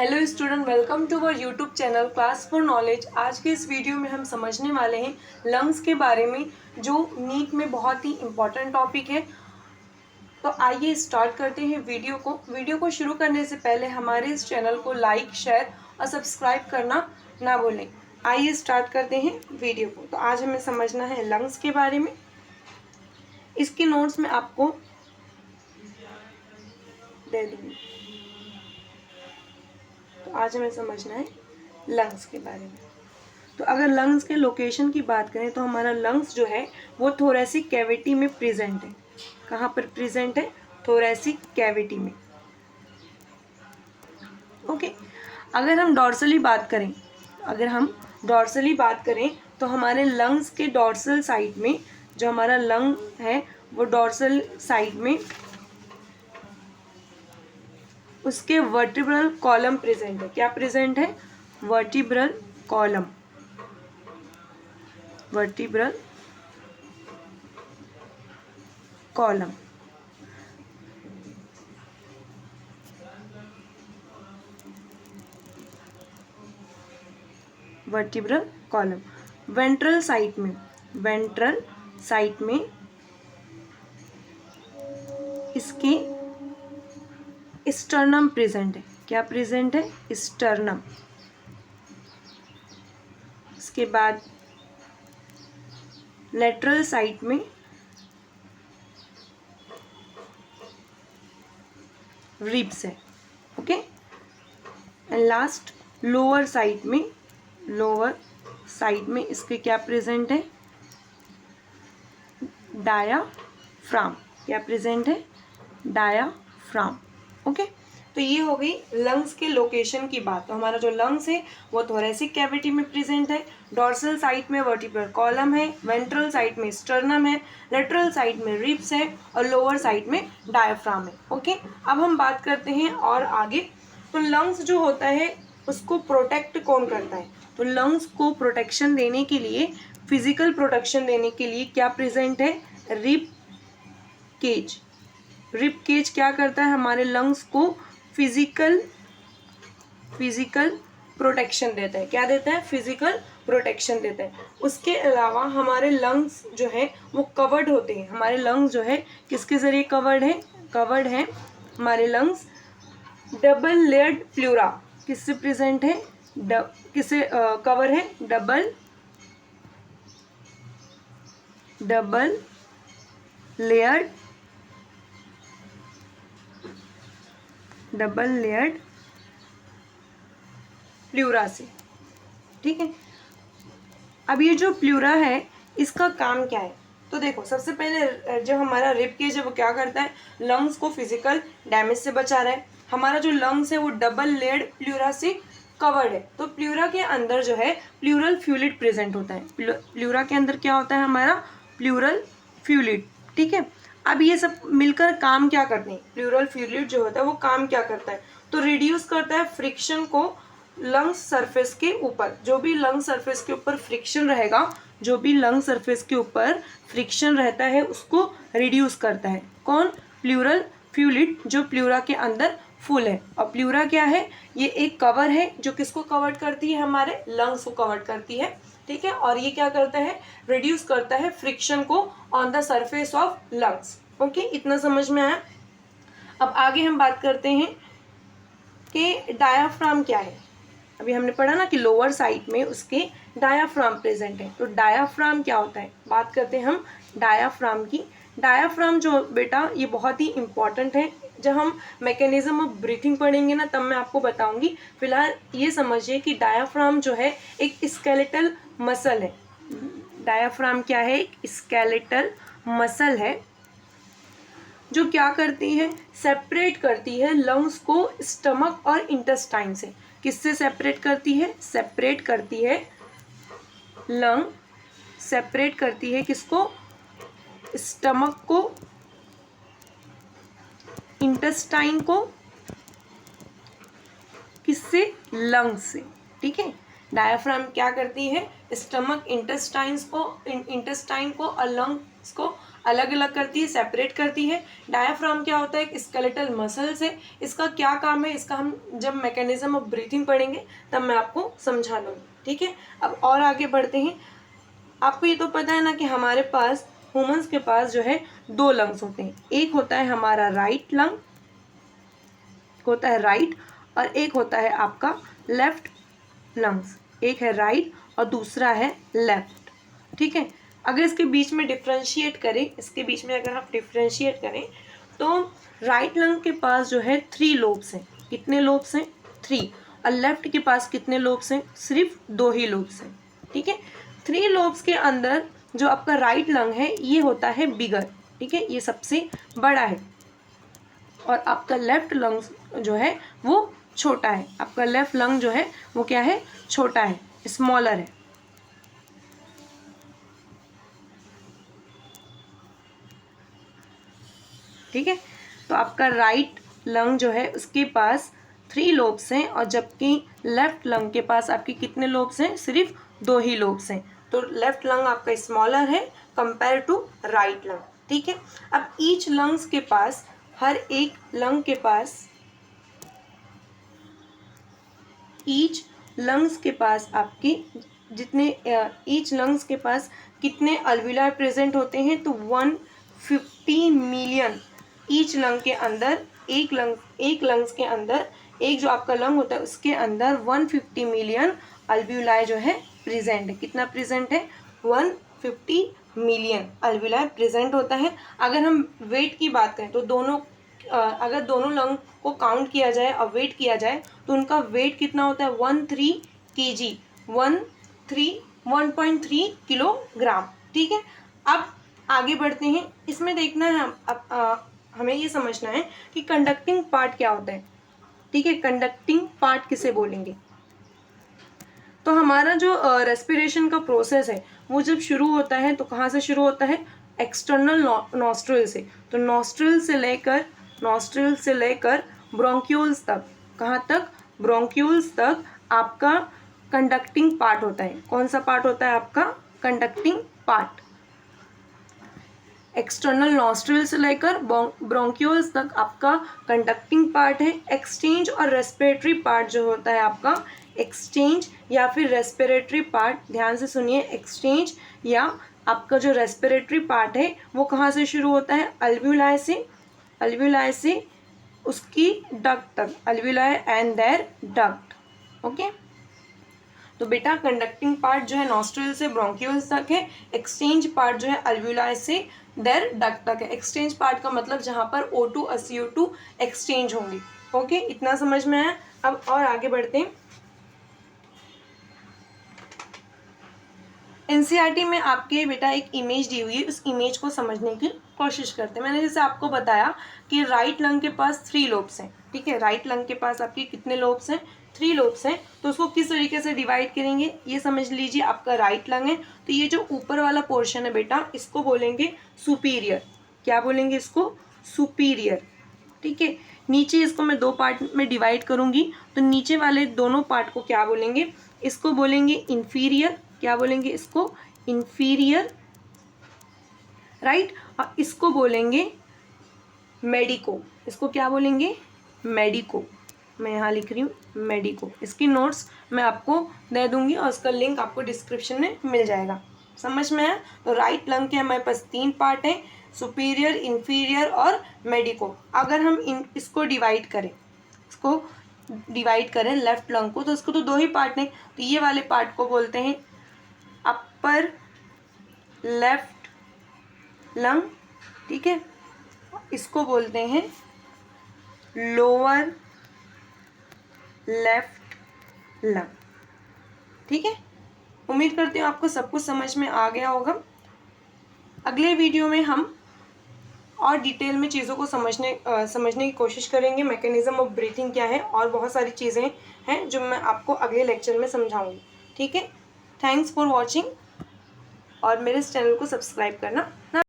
Hello student, welcome to our YouTube channel class for knowledge. आज के इस video में हम समझने वाले हैं लंग्स के बारे में, जो नीट में बहुत ही इम्पॉर्टेंट टॉपिक है। तो आइए स्टार्ट करते हैं वीडियो को शुरू करने से पहले हमारे इस चैनल को लाइक, शेयर और सब्सक्राइब करना ना भूलें। आइए स्टार्ट करते हैं वीडियो को। तो आज हमें समझना है लंग्स के बारे में। इसके नोट्स में आपको दे दूँगी। तो आज हमें समझना है लंग्स के बारे में। तो अगर लंग्स के लोकेशन की बात करें तो हमारा लंग्स जो है वो थोरेसिक कैविटी में प्रेजेंट है। कहाँ पर प्रेजेंट है? थोरेसिक कैविटी में। ओके। अगर हम डॉर्सली बात करें तो हमारे लंग्स के डॉर्सल साइड में, जो हमारा लंग है वो डॉर्सल साइड में उसके वर्टिब्रल कॉलम प्रेजेंट है। क्या प्रेजेंट है? Vertebral column. Vertebral column. Vertebral column. Ventral side में इसके स्टर्नम प्रेजेंट है। क्या प्रेजेंट है? स्टर्नम। इसके बाद लेटरल साइड में रिब्स है। Okay. And last lower side में इसके क्या प्रेजेंट है? डायाफ्राम। क्या प्रेजेंट है? डायाफ्राम। ओके। तो ये हो गई लंग्स के लोकेशन की बात। तो हमारा जो लंग्स है वो थोरेसिक कैविटी में प्रेजेंट है। डॉर्सल साइड में वर्टिब्रल कॉलम है, वेंट्रल साइड में स्टर्नम है, लेटरल साइड में रिब्स है और लोअर साइड में डायाफ्राम है। ओके। अब हम बात करते हैं और आगे। तो लंग्स जो होता है उसको प्रोटेक्ट कौन करता है? तो लंग्स को प्रोटेक्शन देने के लिए, फिजिकल प्रोटेक्शन देने के लिए क्या प्रेजेंट है? Rib cage. रिब केज क्या करता है? हमारे लंग्स को फिजिकल प्रोटेक्शन देता है। क्या देता है? फिजिकल प्रोटेक्शन देता है। उसके अलावा हमारे लंग्स जो है वो कवर्ड होते हैं। हमारे लंग्स जो है किसके जरिए कवर्ड है? हमारे लंग्स डबल लेयर्ड प्लूरा किससे प्रेजेंट है? किससे कवर है? डबल लेयर्ड प्लूरा से। ठीक है। अब ये जो प्लूरा है इसका काम क्या है? तो देखो, सबसे पहले जो हमारा रिब केज है वो क्या करता है? लंग्स को फिजिकल डैमेज से बचा रहा है। हमारा जो लंग्स है वो डबल लेयर्ड प्लूरा से कवर्ड है। तो प्लूरा के अंदर जो है प्लूरल फ्लूइड प्रेजेंट होता है। प्लूरा के अंदर क्या होता है? हमारा प्लूरल फ्लूइड। ठीक है। अब ये सब मिलकर काम क्या करते हैं? प्लूरल फ्लूइड जो होता है वो काम क्या करता है? तो रिड्यूस करता है फ्रिक्शन को लंग्स सरफेस के ऊपर। जो भी लंग सरफेस के ऊपर फ्रिक्शन रहता है उसको रिड्यूस करता है। कौन? प्लूरल फ्लूइड, जो प्लूरा के अंदर फुल है। और प्लूरा क्या है? ये एक कवर है जो किसको कवर करती है? हमारे लंग्स को कवर करती है। ठीक है। और ये क्या करता है? रिड्यूस करता है फ्रिक्शन को on the surface of lungs. Okay, इतना समझ में आया। अब आगे हम बात करते हैं कि डायाफ्राम क्या है। अभी हमने पढ़ा ना कि लोअर साइड में उसके डायाफ्राम प्रेजेंट है। तो डायाफ्राम क्या होता है? बात करते हैं हम डायाफ्राम की। डायाफ्राम जो बेटा ये बहुत ही इंपॉर्टेंट है। जब हम मैकेनिज्म ऑफ ब्रीथिंग पढ़ेंगे ना तब मैं आपको बताऊंगी। फिलहाल ये समझिए कि डायाफ्राम जो है एक स्केलेटल मसल है। डायाफ्राम क्या है? एक स्केलेटल मसल है जो क्या करती है? सेपरेट करती है लंग्स को स्टमक और इंटेस्टाइन से। किससे सेपरेट करती है? सेपरेट करती है किसको? स्टमक को, इंटेस्टाइन को। किससे? लंग्स से। ठीक है। डायाफ्राम क्या करती है? स्टमक, इंटेस्टाइन को और लंग इसको अलग अलग करती है, सेपरेट करती है। डायाफ्राम क्या होता है? एक स्केलेटल मसल्स है। इसका क्या काम है, इसका हम जब मैकेनिज्म ऑफ ब्रीथिंग पढ़ेंगे तब मैं आपको समझा दूँगी, ठीक है। अब और आगे बढ़ते हैं। आपको ये तो पता है ना कि हमारे पास, ह्यूमंस के पास जो है 2 लंग्स होते हैं। एक होता है हमारा राइट लंग, होता है राइट, और एक होता है आपका लेफ्ट लंग्स। एक है राइट और दूसरा है लेफ्ट, ठीक है। अगर इसके बीच में डिफ्रेंशिएट करें, इसके बीच में अगर हम डिफ्रेंशिएट करें तो राइट लंग के पास जो है 3 लोब्स हैं। कितने लोब्स हैं? 3। और लेफ्ट के पास कितने लोब्स हैं? सिर्फ 2 ही लोब्स हैं, ठीक है। 3 लोब्स के अंदर जो आपका राइट लंग है ये होता है बिगर, ठीक है, ये सबसे बड़ा है। और आपका लेफ्ट लंग जो है वो छोटा है। आपका लेफ्ट लंग जो है वो क्या है? छोटा है, स्मॉलर है। ठीक है, तो आपका राइट लंग जो है उसके पास 3 लोब्स हैं, और जबकि लेफ्ट लंग के पास आपके कितने लोब्स हैं? सिर्फ 2 ही लोब्स हैं। तो लेफ्ट लंग आपका स्मॉलर है कंपेयर टू राइट लंग, ठीक है। अब ईच लंग्स के पास, हर एक लंग के पास, ईच लंग्स के पास आपके जितने ईच लंग्स के पास कितने अल्वियुलाई प्रेजेंट होते हैं? तो 150 मिलियन ईच लंग के अंदर, एक लंग्स के अंदर, एक जो आपका लंग होता है उसके अंदर 150 मिलियन अल्वियुलाई जो है प्रेजेंट है। कितना प्रेजेंट है? 150 मिलियन अल्वियुलाई प्रेजेंट होता है। अगर हम वेट की बात करें तो अगर दोनों लंग को काउंट किया जाए और वेट किया जाए तो उनका वेट कितना होता है? 13 kg, 1.3 किलोग्राम, ठीक है। अब आगे बढ़ते हैं। इसमें देखना है हमें ये समझना है कि कंडक्टिंग पार्ट क्या होता है, ठीक है। कंडक्टिंग पार्ट किसे बोलेंगे? तो हमारा जो रेस्पिरेशन का प्रोसेस है वो जब शुरू होता है तो कहाँ से शुरू होता है? एक्सटर्नल नॉस्ट्रिल से। तो नॉस्ट्रिल से लेकर ब्रोंक्यूल्स तक, कहाँ तक? ब्रोंक्यूल्स तक आपका कंडक्टिंग पार्ट होता है। कौन सा पार्ट होता है आपका? Conducting part. एक्सटर्नल नॉस्ट्रिल से लेकर ब्रोंक्यूल्स तक आपका कंडक्टिंग पार्ट है। एक्सचेंज और रेस्पिरेटरी पार्ट जो होता है आपका, एक्सचेंज या फिर रेस्पिरेटरी पार्ट, ध्यान से सुनिए, एक्सचेंज या आपका जो रेस्पिरेटरी पार्ट है वो कहाँ से शुरू होता है? अल्वियुलाई से उसकी डक्ट तक, अल्वियुलाई एंड देयर डक्ट, ओके। तो बेटा कंडक्टिंग पार्ट जो है नॉस्ट्रिल से ब्रोंक्यूल्स तक है। एक्सचेंज पार्ट जो है अल्वियुलाई से देयर डक्ट तक है। एक्सचेंज पार्ट का मतलब जहाँ पर O2 और CO2 एक्सचेंज होंगे, ओके। इतना समझ में आया? अब और आगे बढ़ते हैं। एनसीईआरटी में आपके बेटा एक इमेज दी हुई है, उस इमेज को समझने की कोशिश करते हैं। मैंने जैसे आपको बताया कि राइट लंग के पास 3 लोब्स हैं, ठीक है। राइट लंग के पास आपके कितने लोब्स हैं? 3 लोब्स हैं। तो उसको किस तरीके से डिवाइड करेंगे ये समझ लीजिए। आपका राइट लंग है तो ये जो ऊपर वाला पोर्शन है बेटा इसको बोलेंगे सुपीरियर। क्या बोलेंगे इसको? सुपीरियर, ठीक है। नीचे इसको मैं 2 पार्ट में डिवाइड करूंगी तो नीचे वाले दोनों पार्ट को क्या बोलेंगे? इसको बोलेंगे इंफीरियर। क्या बोलेंगे इसको? Inferior, right. और इसको बोलेंगे मेडिको। इसको क्या बोलेंगे? मेडिको। मैं यहाँ लिख रही हूँ मेडिको। इसकी नोट्स मैं आपको दे दूंगी और उसका लिंक आपको डिस्क्रिप्शन में मिल जाएगा। समझ में आया? तो राइट लंग के हमारे पास 3 पार्ट हैं, सुपीरियर, इंफीरियर और मेडिको। अगर हम इसको डिवाइड करें लेफ्ट लंग को, तो इसको तो 2 ही पार्ट हैं। तो ये वाले पार्ट को बोलते हैं अपर लेफ्ट लंग, ठीक है। इसको बोलते हैं लोअर लेफ्ट लंग, ठीक है। उम्मीद करती हूँ आपको सब कुछ समझ में आ गया होगा। अगले वीडियो में हम और डिटेल में चीज़ों को समझने की कोशिश करेंगे। मैकेनिज्म ऑफ ब्रीथिंग क्या है और बहुत सारी चीज़ें हैं जो मैं आपको अगले लेक्चर में समझाऊंगी, ठीक है। थैंक्स फॉर वॉचिंग और मेरे इस चैनल को सब्सक्राइब करना ना